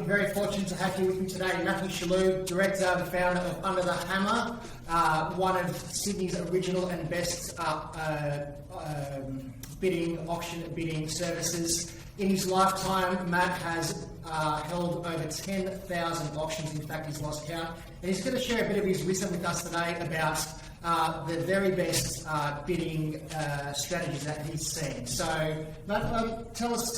very fortunate to have here with me today Matt Shalhoub, director and founder of Under the Hammer, one of Sydney's original and best auction bidding services. In his lifetime, Matt has held over 10,000 auctions. In fact, he's lost count. And he's going to share a bit of his wisdom with us today about the very best bidding strategies that he's seen. So, Matt, tell us,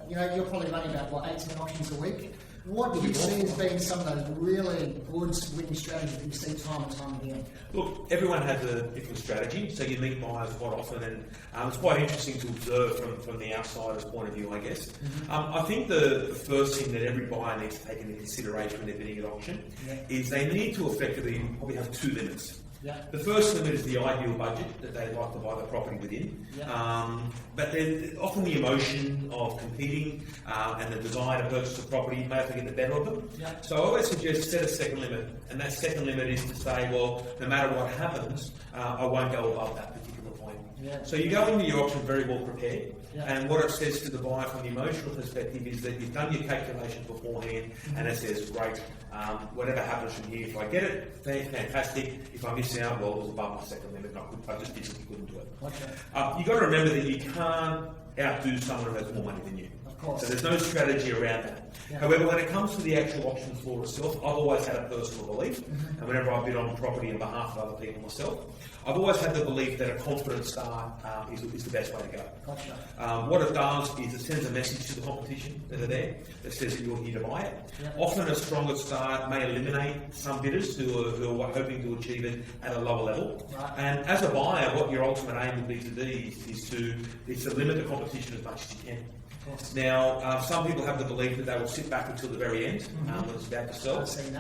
you're probably running about, 8-10 auctions a week. What do you see as being some of those really good winning strategies that you see time and time again? Look, everyone has a different strategy, so you meet buyers quite often, and it's quite interesting to observe from the outsider's point of view, I guess. Mm-hmm. I think the first thing that every buyer needs to take into consideration when they're bidding at auction is they need to effectively probably have two limits. Yeah. The first limit is the ideal budget that they'd like to buy the property within. Yeah. But then often the emotion of competing and the desire to purchase a property may have to get the better of them. Yeah. So I always suggest set a second limit, and that second limit is to say, well, no matter what happens, I won't go above that particular point. Yeah. So you go into your auction very well prepared. Yeah. And what it says to the buyer from the emotional perspective is that you've done your calculations beforehand, and it says, great, whatever happens from here, if I get it, fantastic. If I miss out, well, it was above my second limit, I just physically couldn't do it. Okay. You've got to remember that you can't outdo someone who has more money than you. So there's no strategy around that. Yeah. However, when it comes to the actual auction floor itself, I've always had a personal belief, and whenever I bid on property on behalf of other people myself, I've always had the belief that a confident start is the best way to go. Gotcha. What it does is it sends a message to the competition that are there that says that you're here to buy it. Yeah. Often a stronger start may eliminate some bidders who are hoping to achieve it at a lower level. Right. And as a buyer, what your ultimate aim would be to do is to limit the competition as much as you can. Now, some people have the belief that they will sit back until the very end when it's about to sell,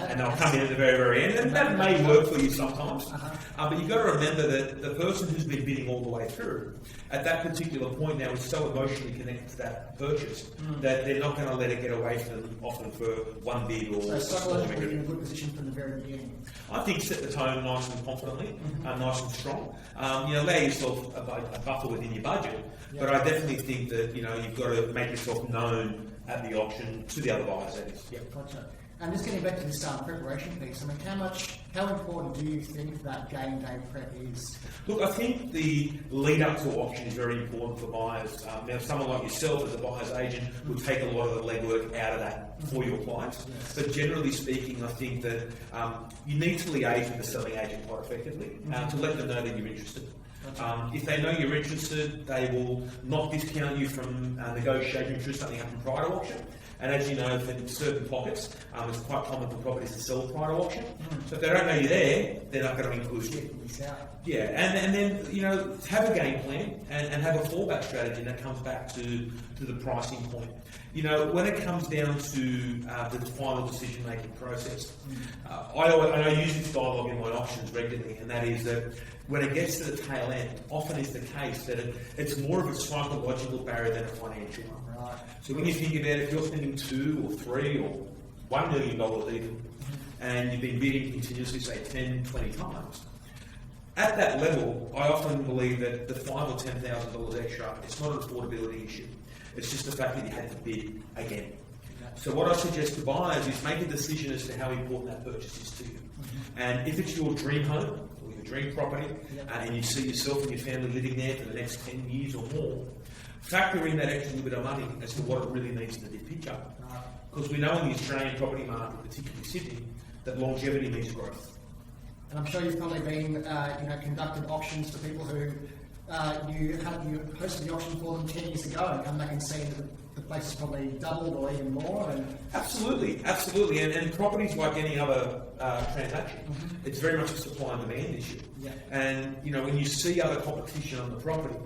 and they'll come in at the very, very end, and that may work for you sometimes. But you've got to remember that the person who's been bidding all the way through, at that particular point now, is so emotionally connected to that purchase that they're not going to let it get away from them often for one bid or... So psychologically in a good position from the very beginning. I think set the tone nice and confidently, nice and strong. Allow yourself a buffer within your budget, but I definitely think that you've got to make yourself known at the auction to the other buyers. That is. Yep, gotcha. And just getting back to this preparation piece, I mean, how important do you think that game day prep is? Look, I think the lead up to auction is very important for buyers. Now, someone like yourself as a buyer's agent will take a lot of the legwork out of that for your clients. Yes. But generally speaking, I think that you need to liaise with the selling agent quite effectively to let them know that you're interested. If they know you're interested, they will not discount you from negotiating through something happened prior to auction. And as you know, in certain pockets, it's quite common for properties to sell prior to auction. So if they don't know you're there, they're not going to include you. Yeah, and then have a game plan and have a fallback strategy, and that comes back to the pricing point. When it comes down to the final decision-making process, I use this dialogue in my auctions regularly, and that is that when it gets to the tail end, often is the case that it's more of a psychological barrier than a financial one. Right. So when you think about it, if you're spending $2 or $3 or $1 million even, and you've been bidding continuously, say 10, 20 times, at that level, I often believe that the $5,000 or $10,000 extra, it's not an affordability issue. It's just the fact that you had to bid again. So what I suggest to buyers is make a decision as to how important that purchase is to you. And if it's your dream home or your dream property, and you see yourself and your family living there for the next 10 years or more, factor in that extra little bit of money as to what it really needs in the big picture. Because we know in the Australian property market, particularly Sydney, that longevity means growth. And I'm sure you've probably been, conducted auctions for people who you hosted the auction for them 10 years ago and come back and see that the place has probably doubled or even more. And Absolutely. And properties like any other transaction, it's very much a supply and demand issue. Yeah. And when you see other competition on the property,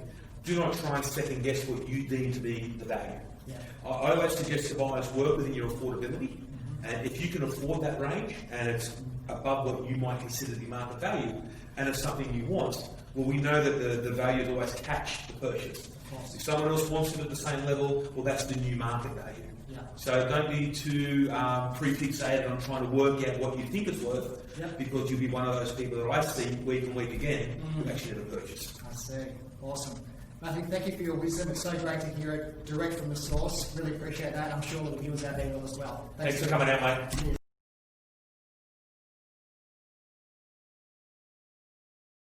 do not try and second guess what you deem to be the value. Yeah. I always suggest to buyers work within your affordability, and if you can afford that range and it's above what you might consider to be market value, and it's something you want, well, we know that the value will always catch the purchase. If someone else wants it at the same level, well, that's the new market value. Yeah. So don't be too prefixated on trying to work out what you think it's worth, because you'll be one of those people that I see week and week again who actually never purchase. I see. Awesome. I think thank you for your wisdom. It's so great to hear it direct from the source. Really appreciate that. I'm sure the viewers out there will as well. Thanks for coming out, mate.